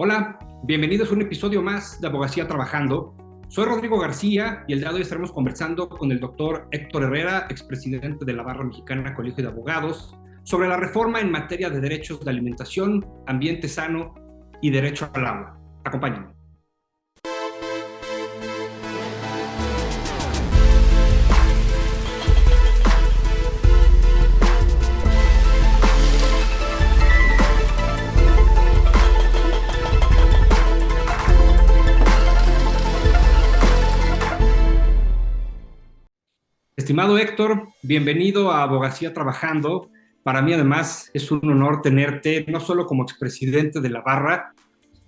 Hola, bienvenidos a un episodio más de Abogacía Trabajando. Soy Rodrigo García y el día de hoy estaremos conversando con el doctor Héctor Herrera, expresidente de la Barra Mexicana Colegio de Abogados, sobre la reforma en materia de derechos de alimentación, ambiente sano y derecho al agua. Acompáñenme. Estimado Héctor, bienvenido a Abogacía Trabajando. Para mí, además, es un honor tenerte no solo como expresidente de la Barra,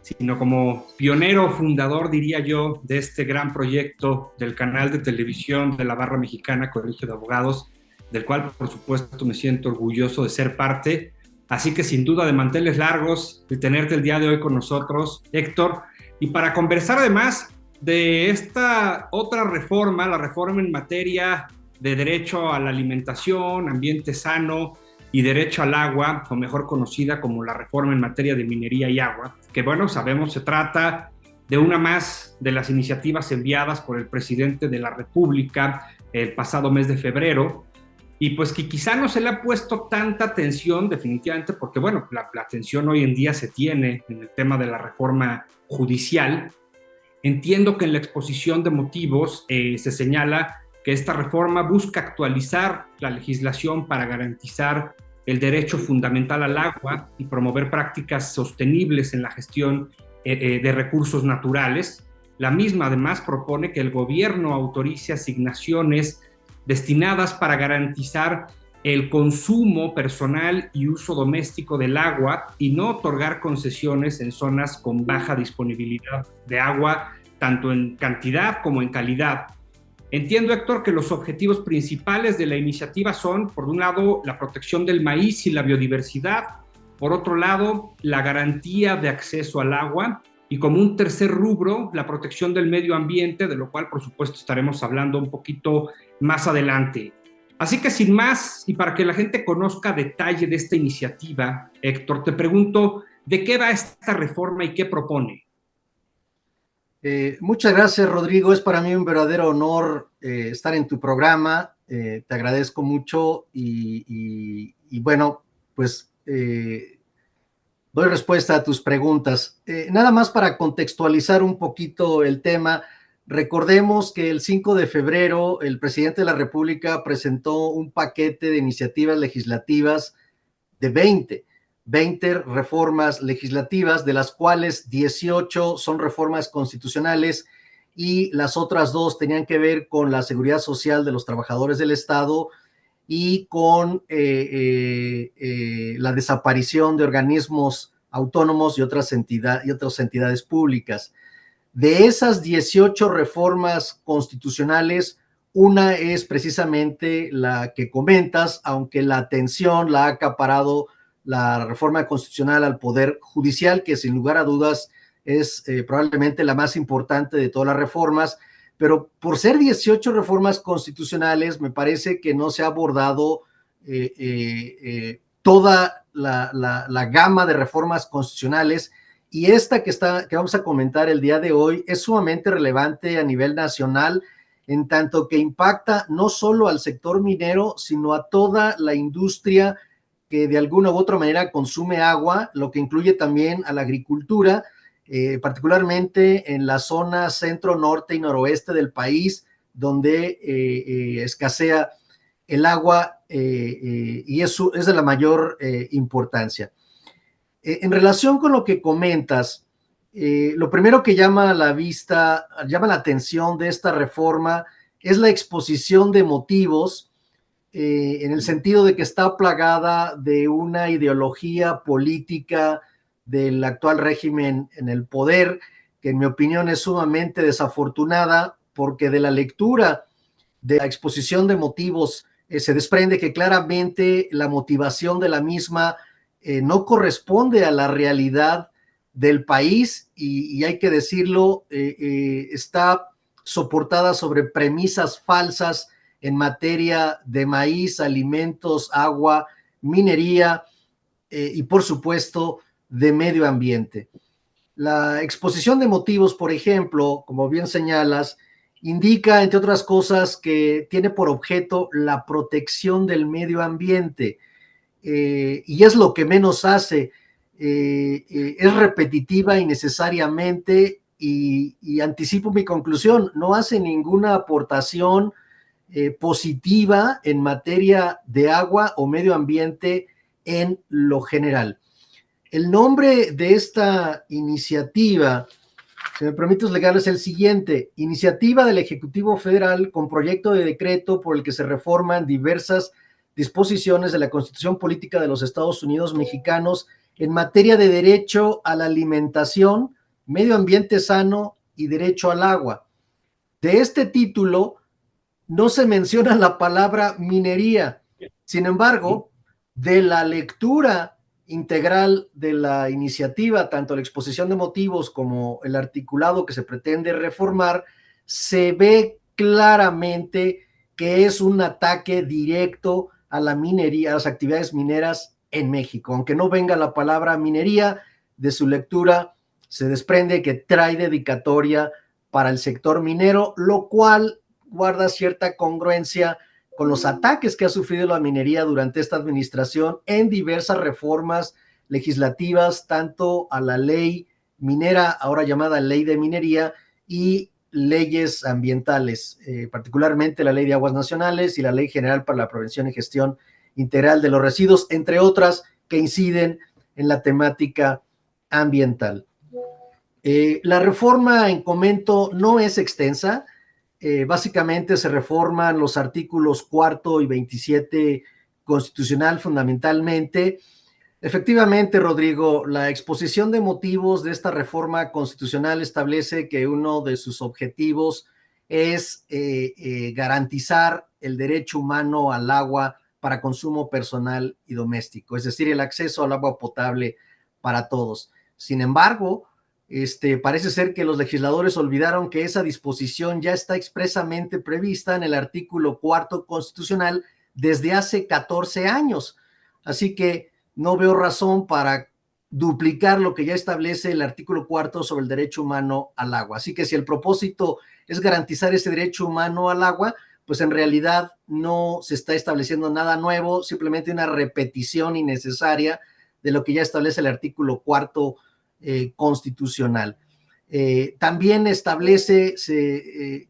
sino como pionero, fundador, diría yo, de este gran proyecto del canal de televisión de la Barra Mexicana Colegio de Abogados, del cual, por supuesto, me siento orgulloso de ser parte. Así que, sin duda, de manteles largos, de tenerte el día de hoy con nosotros, Héctor, y para conversar además de esta otra reforma, la reforma en materia de derecho a la alimentación, ambiente sano y derecho al agua, o mejor conocida como la reforma en materia de minería y agua, que bueno, sabemos se trata de una más de las iniciativas enviadas por el presidente de la República el pasado mes de febrero, y pues que quizá no se le ha puesto tanta atención definitivamente, porque bueno, la atención hoy en día se tiene en el tema de la reforma judicial. Entiendo que en la exposición de motivos se señala que esta reforma busca actualizar la legislación para garantizar el derecho fundamental al agua y promover prácticas sostenibles en la gestión de recursos naturales. La misma, además, propone que el gobierno autorice asignaciones destinadas para garantizar el consumo personal y uso doméstico del agua y no otorgar concesiones en zonas con baja disponibilidad de agua, tanto en cantidad como en calidad. Entiendo, Héctor, que los objetivos principales de la iniciativa son, por un lado, la protección del maíz y la biodiversidad, por otro lado, la garantía de acceso al agua, y como un tercer rubro, la protección del medio ambiente, de lo cual, por supuesto, estaremos hablando un poquito más adelante. Así que sin más, y para que la gente conozca detalle de esta iniciativa, Héctor, te pregunto, ¿de qué va esta reforma y qué propone? Muchas gracias, Rodrigo. Es para mí un verdadero honor estar en tu programa. Te agradezco mucho y bueno, pues doy respuesta a tus preguntas. Nada más para contextualizar un poquito el tema, recordemos que el 5 de febrero el presidente de la República presentó un paquete de iniciativas legislativas de 20 reformas legislativas, de las cuales 18 son reformas constitucionales y las otras dos tenían que ver con la seguridad social de los trabajadores del Estado y con la desaparición de organismos autónomos y otras entidades públicas. De esas 18 reformas constitucionales, una es precisamente la que comentas, aunque la atención la ha acaparado la reforma constitucional al Poder Judicial, que sin lugar a dudas es probablemente la más importante de todas las reformas, pero por ser 18 reformas constitucionales, me parece que no se ha abordado toda la gama de reformas constitucionales, y esta que vamos a comentar el día de hoy es sumamente relevante a nivel nacional, en tanto que impacta no solo al sector minero, sino a toda la industria que de alguna u otra manera consume agua, lo que incluye también a la agricultura, particularmente en la zona centro, norte y noroeste del país, donde escasea el agua y eso es de la mayor importancia. En relación con lo que comentas, lo primero que llama la atención de esta reforma es la exposición de motivos, en el sentido de que está plagada de una ideología política del actual régimen en el poder, que en mi opinión es sumamente desafortunada, porque de la lectura de la exposición de motivos se desprende que claramente la motivación de la misma no corresponde a la realidad del país y hay que decirlo, está soportada sobre premisas falsas en materia de maíz, alimentos, agua, minería y por supuesto de medio ambiente. La exposición de motivos, por ejemplo, como bien señalas, indica, entre otras cosas, que tiene por objeto la protección del medio ambiente, y es lo que menos hace. Es repetitiva innecesariamente y anticipo mi conclusión, no hace ninguna aportación positiva en materia de agua o medio ambiente en lo general. El nombre de esta iniciativa, si me permites legal, es el siguiente: iniciativa del Ejecutivo Federal con proyecto de decreto por el que se reforman diversas disposiciones de la Constitución Política de los Estados Unidos Mexicanos en materia de derecho a la alimentación, medio ambiente sano y derecho al agua. De este título no se menciona la palabra minería. Sin embargo, de la lectura integral de la iniciativa, tanto la exposición de motivos como el articulado que se pretende reformar, se ve claramente que es un ataque directo a la minería, a las actividades mineras en México. Aunque no venga la palabra minería, de su lectura se desprende que trae dedicatoria para el sector minero, lo cual guarda cierta congruencia con los ataques que ha sufrido la minería durante esta administración en diversas reformas legislativas, tanto a la ley minera, ahora llamada ley de minería, y leyes ambientales, particularmente la ley de aguas nacionales y la ley general para la prevención y gestión integral de los residuos, entre otras que inciden en la temática ambiental. La reforma en comento no es extensa. Básicamente se reforman los artículos 4 y 27 constitucional fundamentalmente. Efectivamente, Rodrigo, la exposición de motivos de esta reforma constitucional establece que uno de sus objetivos es garantizar el derecho humano al agua para consumo personal y doméstico, es decir, el acceso al agua potable para todos. Sin embargo, parece ser que los legisladores olvidaron que esa disposición ya está expresamente prevista en el artículo 4 constitucional desde hace 14 años. Así que no veo razón para duplicar lo que ya establece el artículo 4 sobre el derecho humano al agua. Así que si el propósito es garantizar ese derecho humano al agua, pues en realidad no se está estableciendo nada nuevo, simplemente una repetición innecesaria de lo que ya establece el artículo 4 constitucional. También establece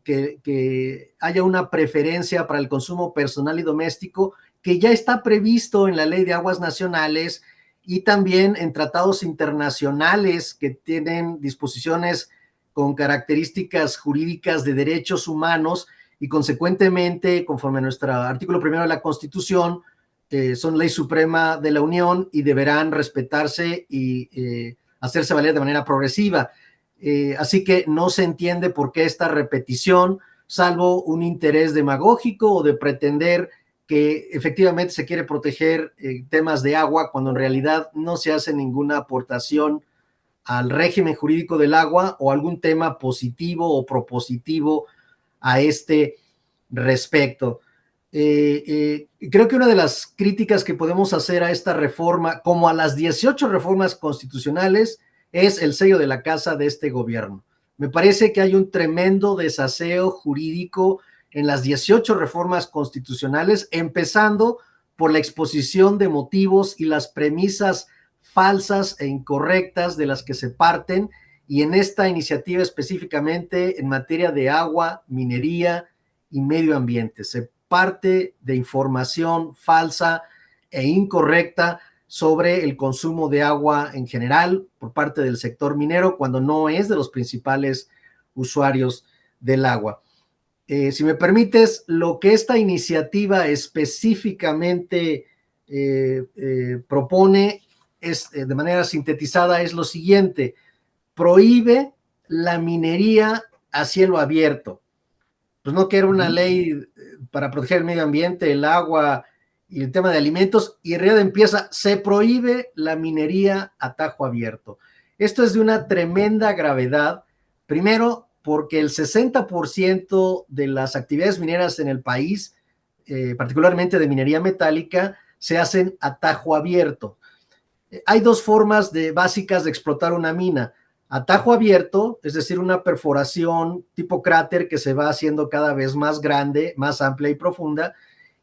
que haya una preferencia para el consumo personal y doméstico, que ya está previsto en la Ley de Aguas Nacionales y también en tratados internacionales que tienen disposiciones con características jurídicas de derechos humanos y consecuentemente, conforme a nuestro artículo primero de la Constitución, son ley suprema de la Unión y deberán respetarse y hacerse valer de manera progresiva. Así que no se entiende por qué esta repetición, salvo un interés demagógico o de pretender que efectivamente se quiere proteger temas de agua, cuando en realidad no se hace ninguna aportación al régimen jurídico del agua o algún tema positivo o propositivo a este respecto. Creo que una de las críticas que podemos hacer a esta reforma, como a las 18 reformas constitucionales, es el sello de la casa de este gobierno. Me parece que hay un tremendo desaseo jurídico en las 18 reformas constitucionales, empezando por la exposición de motivos y las premisas falsas e incorrectas de las que se parten, y en esta iniciativa específicamente en materia de agua, minería y medio ambiente. Se parte de información falsa e incorrecta sobre el consumo de agua en general por parte del sector minero, cuando no es de los principales usuarios del agua. Si me permites, lo que esta iniciativa específicamente propone es, de manera sintetizada, es lo siguiente: prohíbe la minería a cielo abierto. Pues no, que era una ley para proteger el medio ambiente, el agua y el tema de alimentos, y en realidad empieza: se prohíbe la minería a tajo abierto. Esto es de una tremenda gravedad, primero porque el 60% de las actividades mineras en el país, particularmente de minería metálica, se hacen a tajo abierto. Hay dos formas básicas de explotar una mina: a tajo abierto, es decir, una perforación tipo cráter que se va haciendo cada vez más grande, más amplia y profunda,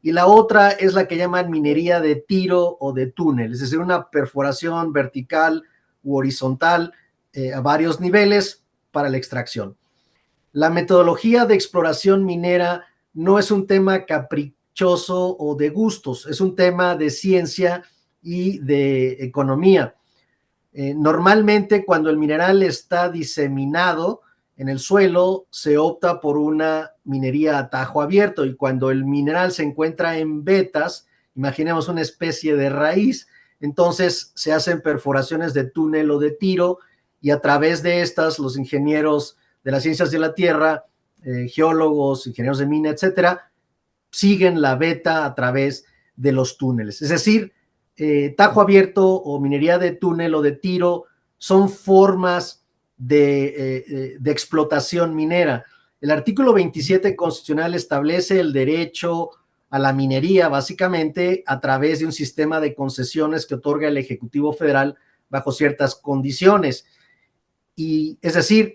y la otra es la que llaman minería de tiro o de túnel, es decir, una perforación vertical u horizontal a varios niveles para la extracción. La metodología de exploración minera no es un tema caprichoso o de gustos, es un tema de ciencia y de economía. Normalmente cuando el mineral está diseminado en el suelo, se opta por una minería a tajo abierto, y cuando el mineral se encuentra en vetas, imaginemos una especie de raíz, entonces se hacen perforaciones de túnel o de tiro, y a través de estas los ingenieros de las ciencias de la tierra, geólogos, ingenieros de mina, etcétera, siguen la veta a través de los túneles. Es decir, tajo abierto o minería de túnel o de tiro son formas de explotación minera. El artículo 27 constitucional establece el derecho a la minería, básicamente, a través de un sistema de concesiones que otorga el Ejecutivo Federal bajo ciertas condiciones. Y es decir,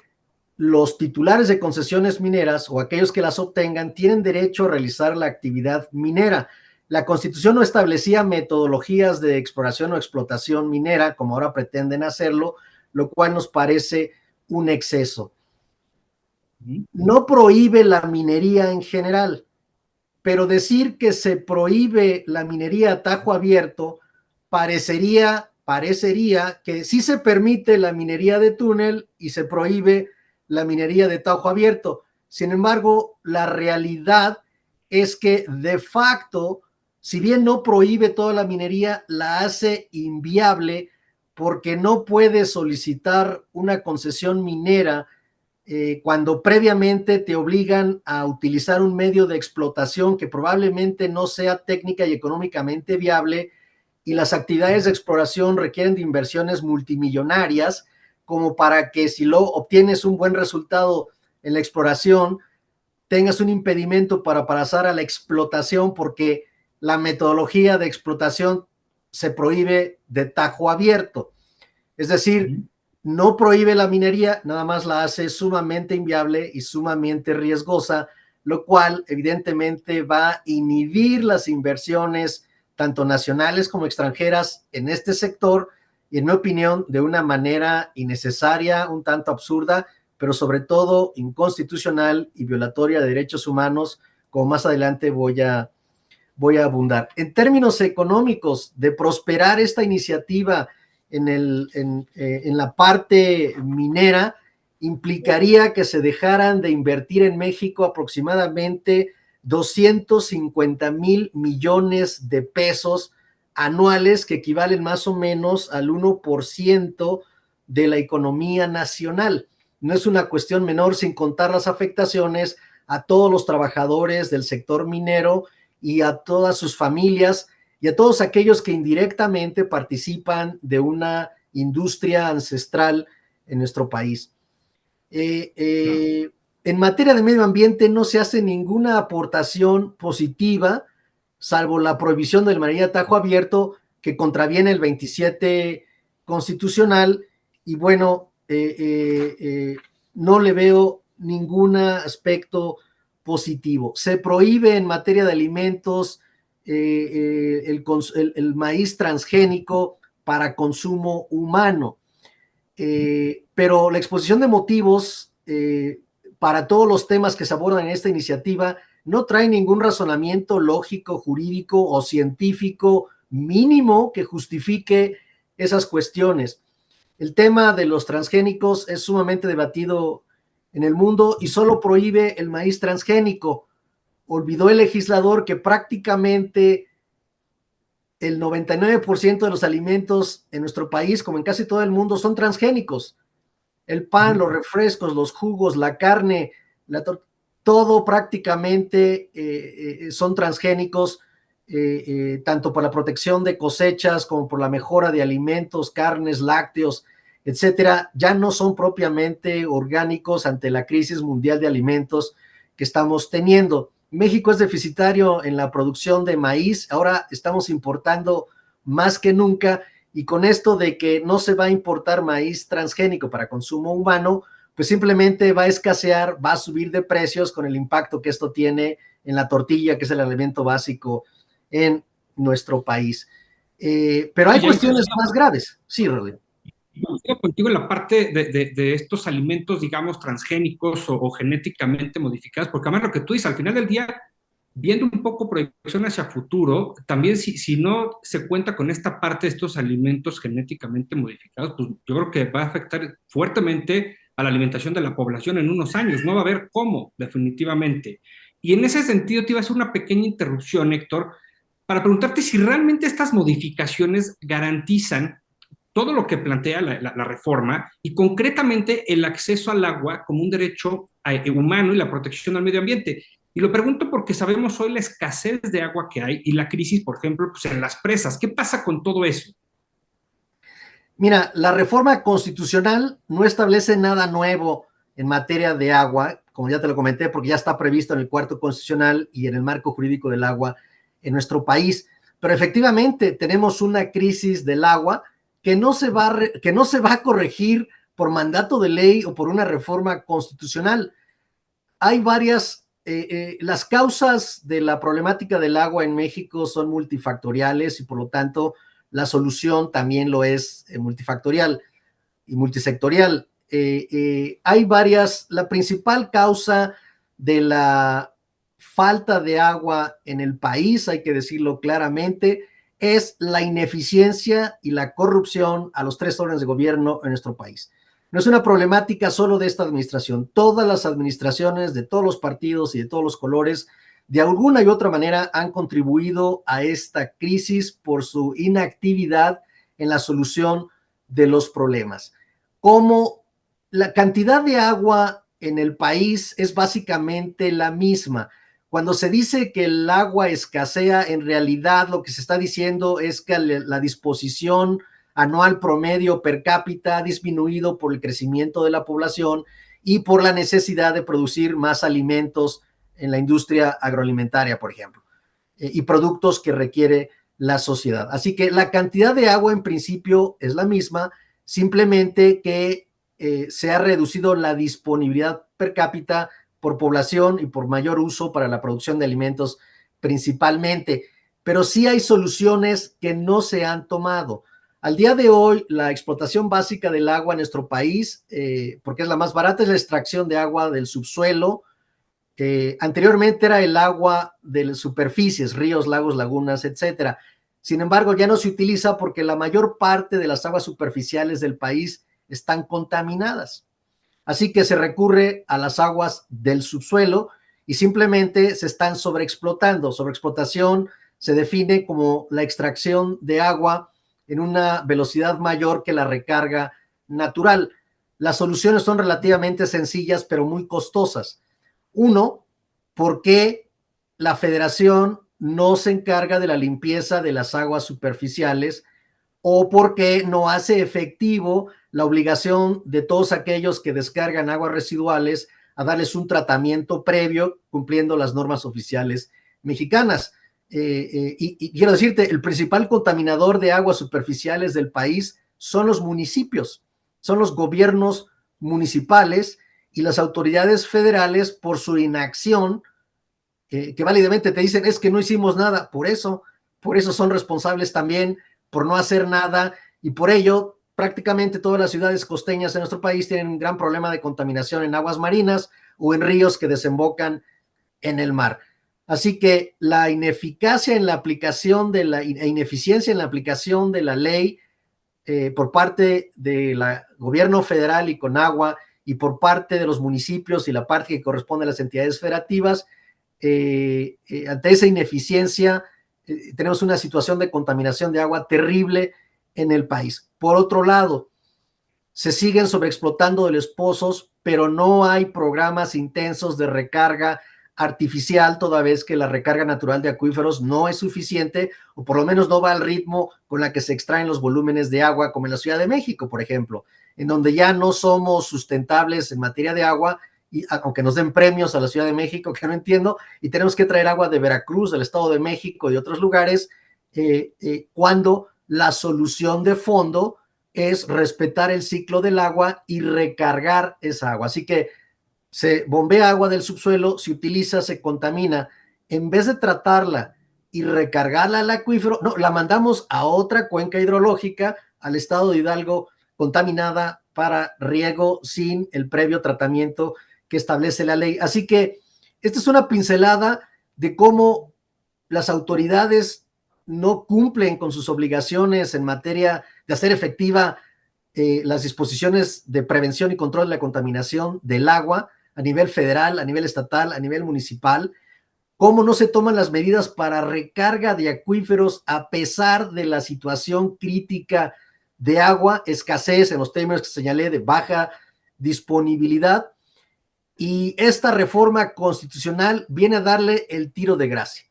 los titulares de concesiones mineras o aquellos que las obtengan tienen derecho a realizar la actividad minera. La Constitución no establecía metodologías de exploración o explotación minera, como ahora pretenden hacerlo, lo cual nos parece un exceso. No prohíbe la minería en general, pero decir que se prohíbe la minería a tajo abierto parecería que sí se permite la minería de túnel y se prohíbe la minería de tajo abierto. Sin embargo, la realidad es que de facto, si bien no prohíbe toda la minería, la hace inviable, porque no puede solicitar una concesión minera cuando previamente te obligan a utilizar un medio de explotación que probablemente no sea técnica y económicamente viable, y las actividades de exploración requieren de inversiones multimillonarias, como para que si lo obtienes un buen resultado en la exploración, tengas un impedimento para pasar a la explotación, porque la metodología de explotación se prohíbe de tajo abierto. Es decir, no prohíbe la minería, nada más la hace sumamente inviable y sumamente riesgosa, lo cual evidentemente va a inhibir las inversiones tanto nacionales como extranjeras en este sector, y en mi opinión de una manera innecesaria, un tanto absurda, pero sobre todo inconstitucional y violatoria de derechos humanos, como más adelante voy a abundar. En términos económicos, de prosperar esta iniciativa en la parte minera, implicaría que se dejaran de invertir en México aproximadamente 250,000 millones de pesos anuales, que equivalen más o menos al 1% de la economía nacional. No es una cuestión menor, sin contar las afectaciones a todos los trabajadores del sector minero y a todas sus familias y a todos aquellos que indirectamente participan de una industria ancestral en nuestro país. En materia de medio ambiente no se hace ninguna aportación positiva, salvo la prohibición de la minería a tajo abierto, que contraviene el 27 constitucional, y bueno, no le veo ningún aspecto positivo. Se prohíbe en materia de alimentos el maíz transgénico para consumo humano. Pero la exposición de motivos para todos los temas que se abordan en esta iniciativa no trae ningún razonamiento lógico, jurídico o científico mínimo que justifique esas cuestiones. El tema de los transgénicos es sumamente debatido en el mundo y solo prohíbe el maíz transgénico. Olvidó el legislador que prácticamente el 99% de los alimentos en nuestro país, como en casi todo el mundo, son transgénicos. El pan, los refrescos, los jugos, la carne, todo prácticamente son transgénicos, tanto por la protección de cosechas como por la mejora de alimentos, carnes, lácteos, etcétera. Ya no son propiamente orgánicos ante la crisis mundial de alimentos que estamos teniendo. México es deficitario en la producción de maíz, ahora estamos importando más que nunca, y con esto de que no se va a importar maíz transgénico para consumo humano, pues simplemente va a escasear, va a subir de precios con el impacto que esto tiene en la tortilla, que es el alimento básico en nuestro país. Pero hay Y ya cuestiones más graves. Sí, Rodrigo. estoy contigo en la parte de estos alimentos, digamos, transgénicos o genéticamente modificados, porque además lo que tú dices, al final del día, viendo un poco proyección hacia futuro, también si no se cuenta con esta parte de estos alimentos genéticamente modificados, pues yo creo que va a afectar fuertemente a la alimentación de la población en unos años, no va a haber cómo, definitivamente. Y en ese sentido te iba a hacer una pequeña interrupción, Héctor, para preguntarte si realmente estas modificaciones garantizan todo lo que plantea la reforma y concretamente el acceso al agua como un derecho humano y la protección al medio ambiente. Y lo pregunto porque sabemos hoy la escasez de agua que hay y la crisis, por ejemplo, pues en las presas. ¿Qué pasa con todo eso? Mira, la reforma constitucional no establece nada nuevo en materia de agua, como ya te lo comenté, porque ya está previsto en el cuarto constitucional y en el marco jurídico del agua en nuestro país. Pero efectivamente tenemos una crisis del agua que no se va a corregir por mandato de ley o por una reforma constitucional. Hay varias, las causas de la problemática del agua en México son multifactoriales y por lo tanto la solución también lo es multifactorial y multisectorial. Hay varias, la principal causa de la falta de agua en el país, hay que decirlo claramente, es la ineficiencia y la corrupción a los tres órdenes de gobierno en nuestro país. No es una problemática solo de esta administración. Todas las administraciones de todos los partidos y de todos los colores, de alguna y otra manera, han contribuido a esta crisis por su inactividad en la solución de los problemas. Como la cantidad de agua en el país es básicamente la misma. Cuando se dice que el agua escasea, en realidad lo que se está diciendo es que la disposición anual promedio per cápita ha disminuido por el crecimiento de la población y por la necesidad de producir más alimentos en la industria agroalimentaria, por ejemplo, y productos que requiere la sociedad. Así que la cantidad de agua en principio es la misma, simplemente que se ha reducido la disponibilidad per cápita por población y por mayor uso para la producción de alimentos principalmente. Pero sí hay soluciones que no se han tomado. Al día de hoy, la explotación básica del agua en nuestro país, porque es la más barata, es la extracción de agua del subsuelo. Anteriormente era el agua de las superficies, ríos, lagos, lagunas, etcétera. Sin embargo, ya no se utiliza porque la mayor parte de las aguas superficiales del país están contaminadas. Así que se recurre a las aguas del subsuelo y simplemente se están sobreexplotando. Sobreexplotación se define como la extracción de agua en una velocidad mayor que la recarga natural. Las soluciones son relativamente sencillas, pero muy costosas. Uno, ¿por qué la federación no se encarga de la limpieza de las aguas superficiales? ¿O por qué no hace efectivo la obligación de todos aquellos que descargan aguas residuales a darles un tratamiento previo cumpliendo las normas oficiales mexicanas? Y quiero decirte, el principal contaminador de aguas superficiales del país son los municipios, son los gobiernos municipales y las autoridades federales por su inacción, que válidamente te dicen es que no hicimos nada, por eso son responsables también por no hacer nada y por ello prácticamente todas las ciudades costeñas en nuestro país tienen un gran problema de contaminación en aguas marinas o en ríos que desembocan en el mar. Así que la ineficacia en la aplicación de la ineficiencia en la aplicación de la ley por parte del gobierno federal y Conagua y por parte de los municipios y la parte que corresponde a las entidades federativas, ante esa ineficiencia tenemos una situación de contaminación de agua terrible en el país. Por otro lado, se siguen sobreexplotando de los pozos, pero no hay programas intensos de recarga artificial, toda vez que la recarga natural de acuíferos no es suficiente, o por lo menos no va al ritmo con la que se extraen los volúmenes de agua, como en la Ciudad de México, por ejemplo, en donde ya no somos sustentables en materia de agua, y aunque nos den premios a la Ciudad de México, que no entiendo, y tenemos que traer agua de Veracruz, del Estado de México y de otros lugares, cuando la solución de fondo es respetar el ciclo del agua y recargar esa agua. Así que se bombea agua del subsuelo, se utiliza, se contamina. En vez de tratarla y recargarla al acuífero, no, la mandamos a otra cuenca hidrológica, al estado de Hidalgo, contaminada para riego sin el previo tratamiento que establece la ley. Así que esta es una pincelada de cómo las autoridades no cumplen con sus obligaciones en materia de hacer efectiva las disposiciones de prevención y control de la contaminación del agua a nivel federal, a nivel estatal, a nivel municipal, cómo no se toman las medidas para recarga de acuíferos a pesar de la situación crítica de agua, escasez en los términos que señalé, de baja disponibilidad. Y esta reforma constitucional viene a darle el tiro de gracia.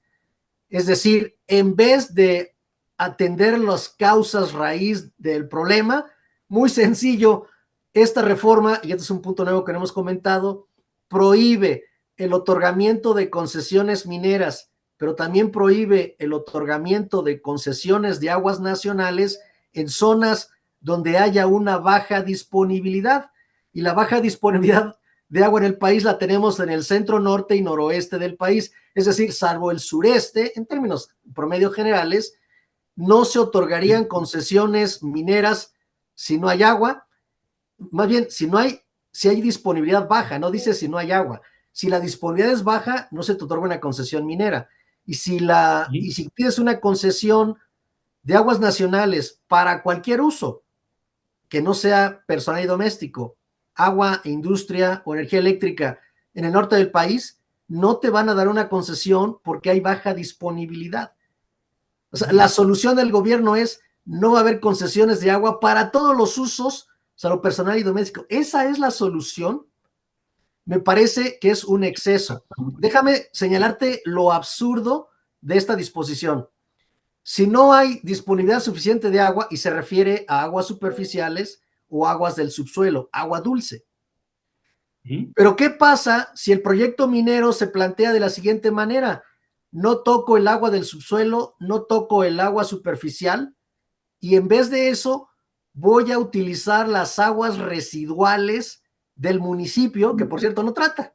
Es decir, en vez de atender las causas raíz del problema, muy sencillo, esta reforma, y este es un punto nuevo que no hemos comentado, prohíbe el otorgamiento de concesiones mineras, pero también prohíbe el otorgamiento de concesiones de aguas nacionales en zonas donde haya una baja disponibilidad. Y la baja disponibilidad de agua en el país la tenemos en el centro norte y noroeste del país, es decir, salvo el sureste, en términos promedio generales, no se otorgarían concesiones mineras si no hay agua, más bien si hay disponibilidad baja, no dice si no hay agua. Si la disponibilidad es baja, no se te otorga una concesión minera. Y si pides una concesión de aguas nacionales para cualquier uso, que no sea personal y doméstico, agua, industria o energía eléctrica en el norte del país, no te van a dar una concesión porque hay baja disponibilidad. O sea, la solución del gobierno es no va a haber concesiones de agua para todos los usos, salvo personal y doméstico. Esa es la solución. Me parece que es un exceso. Déjame señalarte lo absurdo de esta disposición. Si no hay disponibilidad suficiente de agua, y se refiere a aguas superficiales o aguas del subsuelo, agua dulce. Pero ¿qué pasa si el proyecto minero se plantea de la siguiente manera? No toco el agua del subsuelo, no toco el agua superficial, y en vez de eso voy a utilizar las aguas residuales del municipio, que por cierto no trata.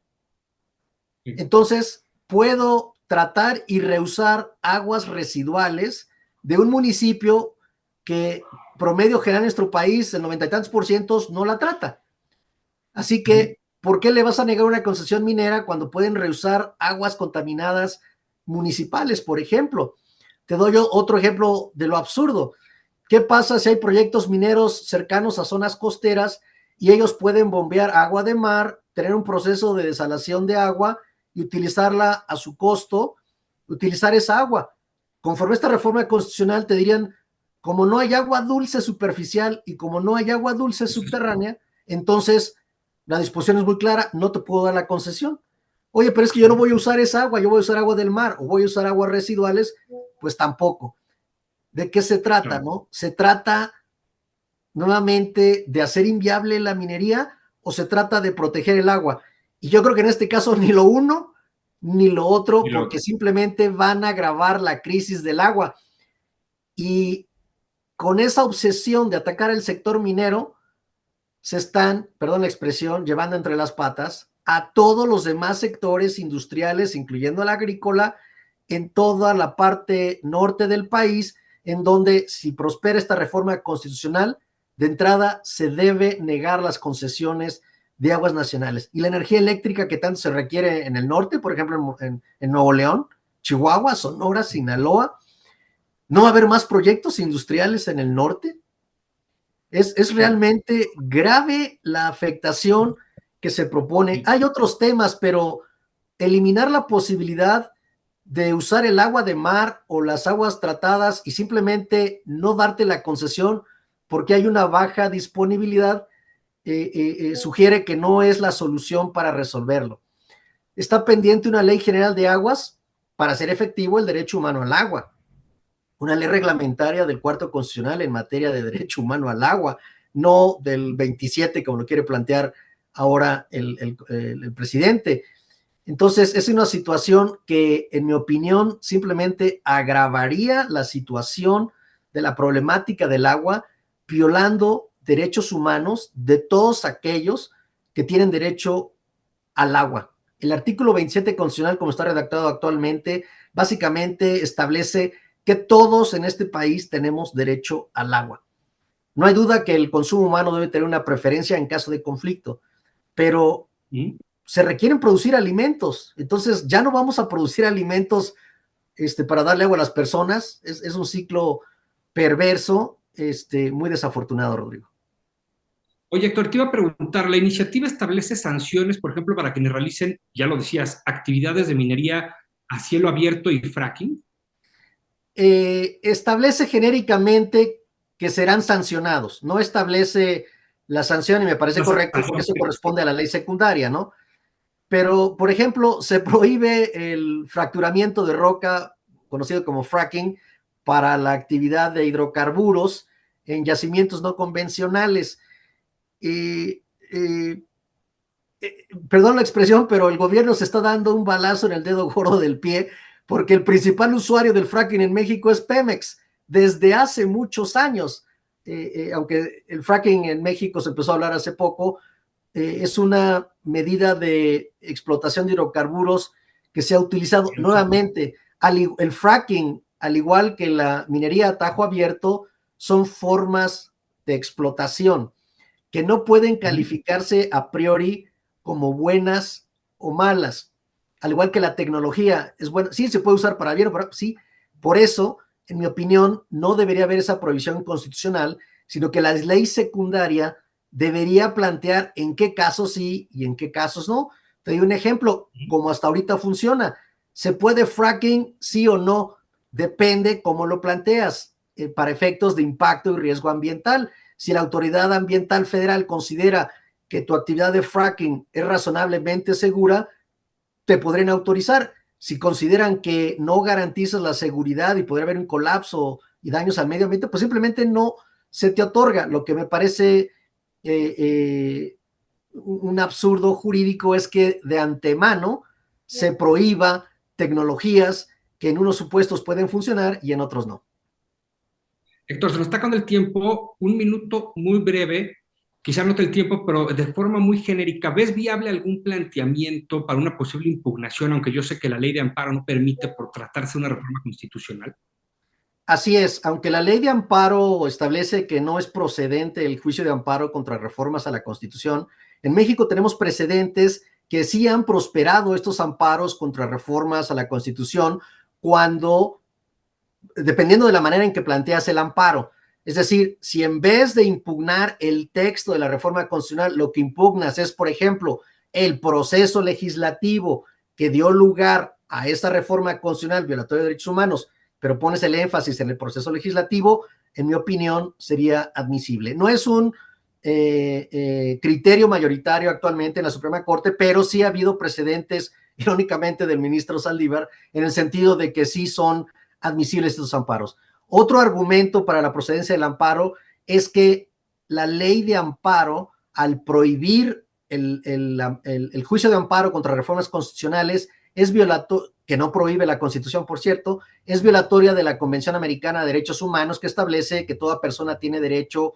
Entonces, puedo tratar y reusar aguas residuales de un municipio que promedio general en nuestro país, el 90 y tantos % no la trata. Así que, ¿por qué le vas a negar una concesión minera cuando pueden reusar aguas contaminadas municipales, por ejemplo? Te doy otro ejemplo de lo absurdo. ¿Qué pasa si hay proyectos mineros cercanos a zonas costeras y ellos pueden bombear agua de mar, tener un proceso de desalación de agua y utilizarla a su costo, utilizar esa agua? Conforme a esta reforma constitucional te dirían, como no hay agua dulce superficial y como no hay agua dulce subterránea, entonces la disposición es muy clara, no te puedo dar la concesión. Oye, pero es que yo no voy a usar esa agua, yo voy a usar agua del mar o voy a usar aguas residuales, pues tampoco. ¿De qué se trata, no? Se trata nuevamente de hacer inviable la minería o se trata de proteger el agua. Y yo creo que en este caso ni lo uno ni lo otro, porque simplemente van a agravar la crisis del agua. Y con esa obsesión de atacar el sector minero, se están, perdón la expresión, llevando entre las patas a todos los demás sectores industriales, incluyendo el agrícola, en toda la parte norte del país, en donde si prospera esta reforma constitucional, de entrada se debe negar las concesiones de aguas nacionales. Y la energía eléctrica que tanto se requiere en el norte, por ejemplo, en Nuevo León, Chihuahua, Sonora, Sinaloa, ¿no va a haber más proyectos industriales en el norte? Es realmente grave la afectación que se propone. Hay otros temas, pero eliminar la posibilidad de usar el agua de mar o las aguas tratadas y simplemente no darte la concesión porque hay una baja disponibilidad, sugiere que no es la solución para resolverlo. Está pendiente una ley general de aguas para hacer efectivo el derecho humano al agua, una ley reglamentaria del Cuarto Constitucional en materia de derecho humano al agua, no del 27 como lo quiere plantear ahora el presidente. Entonces, es una situación que, en mi opinión, simplemente agravaría la situación de la problemática del agua, violando derechos humanos de todos aquellos que tienen derecho al agua. El artículo 27 constitucional, como está redactado actualmente, básicamente establece que todos en este país tenemos derecho al agua. No hay duda que el consumo humano debe tener una preferencia en caso de conflicto, pero se requieren producir alimentos. Entonces ya no vamos a producir alimentos para darle agua a las personas. Es un ciclo perverso, muy desafortunado, Rodrigo. Oye, Héctor, te iba a preguntar, ¿la iniciativa establece sanciones, por ejemplo, para quienes realicen, ya lo decías, actividades de minería a cielo abierto y fracking? Establece genéricamente que serán sancionados, no establece la sanción y me parece correcto porque eso corresponde a la ley secundaria, ¿no? Pero, por ejemplo, se prohíbe el fracturamiento de roca, conocido como fracking, para la actividad de hidrocarburos en yacimientos no convencionales. Perdón la expresión, pero el gobierno se está dando un balazo en el dedo gordo del pie porque el principal usuario del fracking en México es Pemex desde hace muchos años. Aunque el fracking en México se empezó a hablar hace poco, es una medida de explotación de hidrocarburos que se ha utilizado nuevamente. El fracking, al igual que la minería a tajo abierto, son formas de explotación que no pueden calificarse a priori como buenas o malas, al igual que la tecnología es buena, sí se puede usar para bien o para sí, por eso, en mi opinión, no debería haber esa prohibición constitucional, sino que la ley secundaria debería plantear en qué casos sí y en qué casos no. Te doy un ejemplo, como hasta ahorita funciona. ¿Se puede fracking sí o no? Depende cómo lo planteas, para efectos de impacto y riesgo ambiental. Si la autoridad ambiental federal considera que tu actividad de fracking es razonablemente segura, te podrían autorizar. Si consideran que no garantizas la seguridad y podría haber un colapso y daños al medio ambiente, pues simplemente no se te otorga. Lo que me parece un absurdo jurídico es que de antemano se prohíba tecnologías que en unos supuestos pueden funcionar y en otros no. Héctor, se nos está acabando el tiempo, un minuto muy breve, quizá no te el tiempo, pero de forma muy genérica, ¿ves viable algún planteamiento para una posible impugnación, aunque yo sé que la ley de amparo no permite por tratarse de una reforma constitucional? Así es, aunque la ley de amparo establece que no es procedente el juicio de amparo contra reformas a la Constitución, en México tenemos precedentes que sí han prosperado estos amparos contra reformas a la Constitución cuando, dependiendo de la manera en que planteas el amparo, es decir, si en vez de impugnar el texto de la reforma constitucional, lo que impugnas es, por ejemplo, el proceso legislativo que dio lugar a esta reforma constitucional violatoria de derechos humanos, pero pones el énfasis en el proceso legislativo, en mi opinión, sería admisible. No es un criterio mayoritario actualmente en la Suprema Corte, pero sí ha habido precedentes, irónicamente, del ministro Saldívar, en el sentido de que sí son admisibles estos amparos. Otro argumento para la procedencia del amparo es que la ley de amparo, al prohibir el juicio de amparo contra reformas constitucionales, es violatorio, que no prohíbe la Constitución, por cierto, es violatoria de la Convención Americana de Derechos Humanos, que establece que toda persona tiene derecho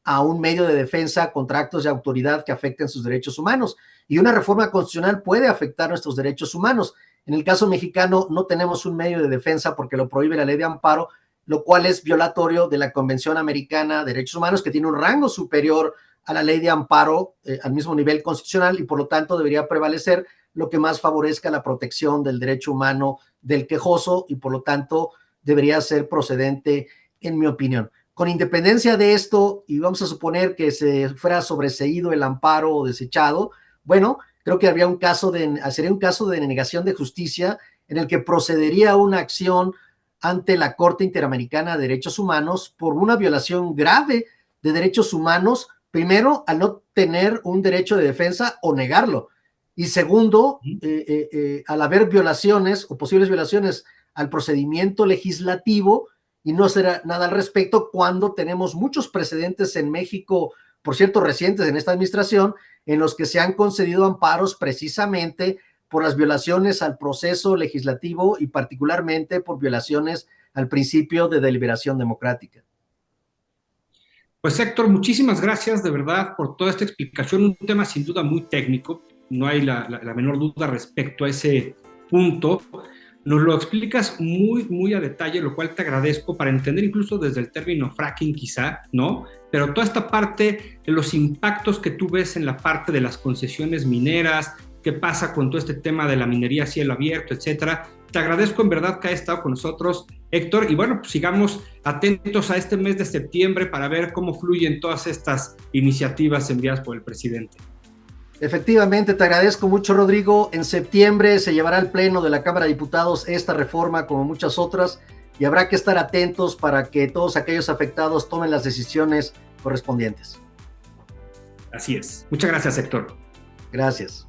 a un medio de defensa contra actos de autoridad que afecten sus derechos humanos. Y una reforma constitucional puede afectar nuestros derechos humanos. En el caso mexicano no tenemos un medio de defensa porque lo prohíbe la ley de amparo, lo cual es violatorio de la Convención Americana de Derechos Humanos, que tiene un rango superior a la ley de amparo, al mismo nivel constitucional, y por lo tanto debería prevalecer lo que más favorezca la protección del derecho humano del quejoso y por lo tanto debería ser procedente, en mi opinión. Con independencia de esto, y vamos a suponer que se fuera sobreseído el amparo o desechado, bueno, creo que sería un caso de denegación de justicia en el que procedería una acción ante la Corte Interamericana de Derechos Humanos por una violación grave de derechos humanos, primero, al no tener un derecho de defensa o negarlo, y segundo, al haber violaciones o posibles violaciones al procedimiento legislativo y no hacer nada al respecto cuando tenemos muchos precedentes en México, por cierto, recientes en esta administración, en los que se han concedido amparos precisamente por las violaciones al proceso legislativo y particularmente por violaciones al principio de deliberación democrática. Pues Héctor, muchísimas gracias de verdad por toda esta explicación, un tema sin duda muy técnico, no hay la menor duda respecto a ese punto. Nos lo explicas muy a detalle, lo cual te agradezco para entender incluso desde el término fracking quizá, ¿no? Pero toda esta parte de los impactos que tú ves en la parte de las concesiones mineras, qué pasa con todo este tema de la minería a cielo abierto, etcétera. Te agradezco en verdad que hayas estado con nosotros, Héctor, y bueno, pues sigamos atentos a este mes de septiembre para ver cómo fluyen todas estas iniciativas enviadas por el presidente. Efectivamente, te agradezco mucho, Rodrigo. En septiembre se llevará al Pleno de la Cámara de Diputados esta reforma, como muchas otras, y habrá que estar atentos para que todos aquellos afectados tomen las decisiones correspondientes. Así es. Muchas gracias, Héctor. Gracias.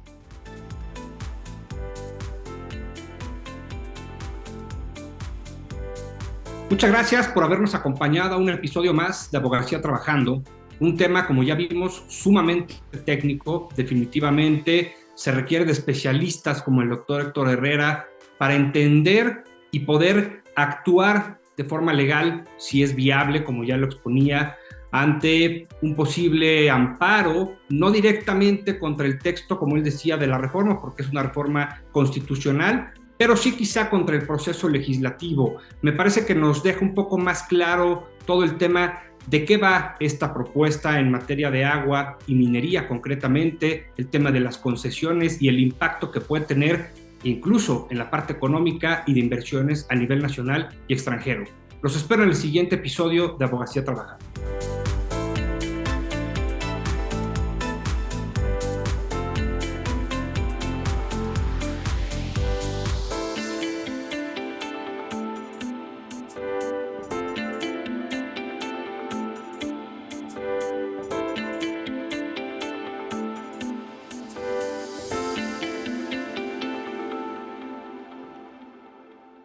Muchas gracias por habernos acompañado a un episodio más de Abogacía Trabajando. Un tema, como ya vimos, sumamente técnico. Definitivamente se requiere de especialistas como el doctor Héctor Herrera para entender y poder actuar de forma legal, si es viable, como ya lo exponía, ante un posible amparo, no directamente contra el texto, como él decía, de la reforma, porque es una reforma constitucional, pero sí quizá contra el proceso legislativo. Me parece que nos deja un poco más claro todo el tema de qué va esta propuesta en materia de agua y minería concretamente, el tema de las concesiones y el impacto que puede tener incluso en la parte económica y de inversiones a nivel nacional y extranjero. Los espero en el siguiente episodio de Abogacía Trabajando.